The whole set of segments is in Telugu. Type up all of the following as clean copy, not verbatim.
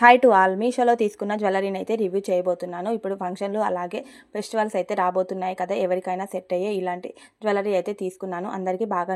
Hi to all. మీషోలో తీసుకున్న జ్యువెలరీని అయితే రివ్యూ చేయబోతున్నాను. ఇప్పుడు ఫంక్షన్లు అలాగే ఫెస్టివల్స్ అయితే రాబోతున్నాయి కదా, ఎవరికైనా సెట్ అయ్యే ఇలాంటి జ్యువెలరీ అయితే తీసుకున్నాను. అందరికీ బాగా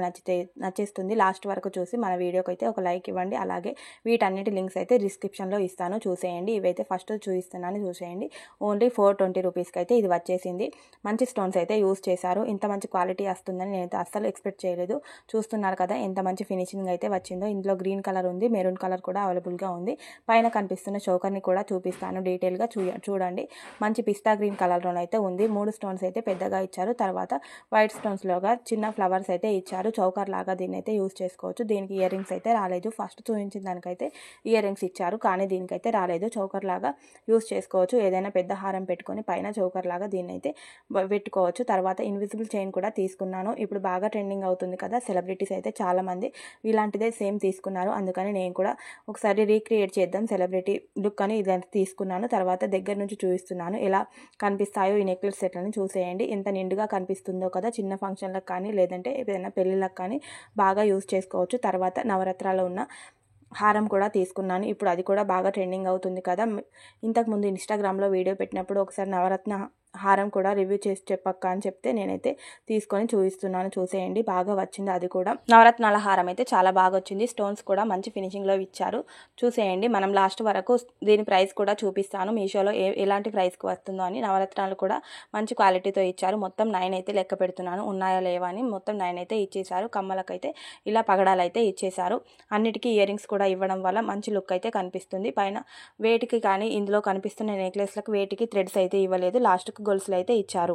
నచ్చేస్తుంది. లాస్ట్ వరకు చూసి మన వీడియోకి అయితే ఒక లైక్ ఇవ్వండి. అలాగే వీటన్నిటి లింక్స్ అయితే డిస్క్రిప్షన్లో ఇస్తాను, చూసేయండి. ఇవైతే ఫస్ట్ చూపిస్తున్నాను, చూసేయండి. ఓన్లీ 420 రూపీస్కి అయితే ఇది వచ్చేసింది. మంచి స్టోన్స్ అయితే యూస్ చేశారు. ఇంత మంచి క్వాలిటీ వస్తుందని నేనైతే అస్సలు ఎక్స్పెక్ట్ చేయలేదు. చూస్తున్నారు కదా ఎంత మంచి ఫినిషింగ్ అయితే వచ్చిందో. ఇందులో గ్రీన్ కలర్ ఉంది, మెరూన్ కలర్ కూడా అవైలబుల్గా ఉంది. పైన కనిపిస్తున్న చోకర్ని కూడా చూపిస్తాను డీటెయిల్గా చూడండి. మంచి పిస్తా గ్రీన్ కలర్లోనైతే ఉంది. 3 స్టోన్స్ అయితే పెద్దగా ఇచ్చారు. తర్వాత వైట్ స్టోన్స్లోగా చిన్న ఫ్లవర్స్ అయితే ఇచ్చారు. చౌకర్ లాగా దీన్ని అయితే యూజ్ చేసుకోవచ్చు. దీనికి ఇయర్ రింగ్స్ అయితే రాలేదు. ఫస్ట్ చూపించిన దానికైతే ఇయర్ రింగ్స్ ఇచ్చారు, కానీ దీనికైతే రాలేదు. చౌకర్ లాగా యూజ్ చేసుకోవచ్చు. ఏదైనా పెద్ద హారం పెట్టుకొని పైన చౌకర్ లాగా దీన్ని అయితే పెట్టుకోవచ్చు. తర్వాత ఇన్విజిబుల్ చైన్ కూడా తీసుకున్నాను. ఇప్పుడు బాగా ట్రెండింగ్ అవుతుంది కదా, సెలబ్రిటీస్ అయితే చాలామంది ఇలాంటిదే సేమ్ తీసుకున్నారు. అందుకని నేను కూడా ఒకసారి రీక్రియేట్ చేద్దాం సెలబ్రిటీ లుక్ అని ఇదంతా తీసుకున్నాను. తర్వాత దగ్గర నుంచి చూపిస్తున్నాను ఎలా కనిపిస్తాయో ఈ నెక్లెస్ సెట్లని. చూసేయండి ఎంత నిండుగా కనిపిస్తుందో కదా. చిన్న ఫంక్షన్లకు కానీ లేదంటే ఏదైనా పెళ్ళిళ్ళకి కానీ బాగా యూజ్ చేసుకోవచ్చు. తర్వాత నవరత్నాలు ఉన్న హారం కూడా తీసుకున్నాను. ఇప్పుడు అది కూడా బాగా ట్రెండింగ్ అవుతుంది కదా. ఇంతకుముందు ఇన్స్టాగ్రామ్లో వీడియో పెట్టినప్పుడు ఒకసారి నవరత్న హారం కూడా రివ్యూ చేసి చెప్పక్క అని చెప్తే నేనైతే తీసుకొని చూపిస్తున్నాను. చూసేయండి బాగా వచ్చింది. అది కూడా నవరత్నాల హారం అయితే చాలా బాగా వచ్చింది. స్టోన్స్ కూడా మంచి ఫినిషింగ్లో ఇచ్చారు. చూసేయండి. మనం లాస్ట్ వరకు దీని ప్రైస్ కూడా చూపిస్తాను, మీషోలో ఎలాంటి ప్రైస్కి వస్తుందో అని. నవరత్నాలు కూడా మంచి క్వాలిటీతో ఇచ్చారు. మొత్తం 9 అయితే లెక్క పెడుతున్నాను, ఉన్నాయా లేవా అని. మొత్తం 9 అయితే ఇచ్చేసారు. కమ్మలకైతే ఇలా పగడాలు అయితే ఇచ్చేసారు. అన్నిటికీ ఇయర్ రింగ్స్ కూడా ఇవ్వడం వల్ల మంచి లుక్ అయితే కనిపిస్తుంది. పైన వేటికి కానీ ఇందులో కనిపిస్తున్న నెక్లెస్లకు వేటికి థ్రెడ్స్ అయితే ఇవ్వలేదు. లాస్ట్కి గొలుసులు అయితే ఇచ్చారు.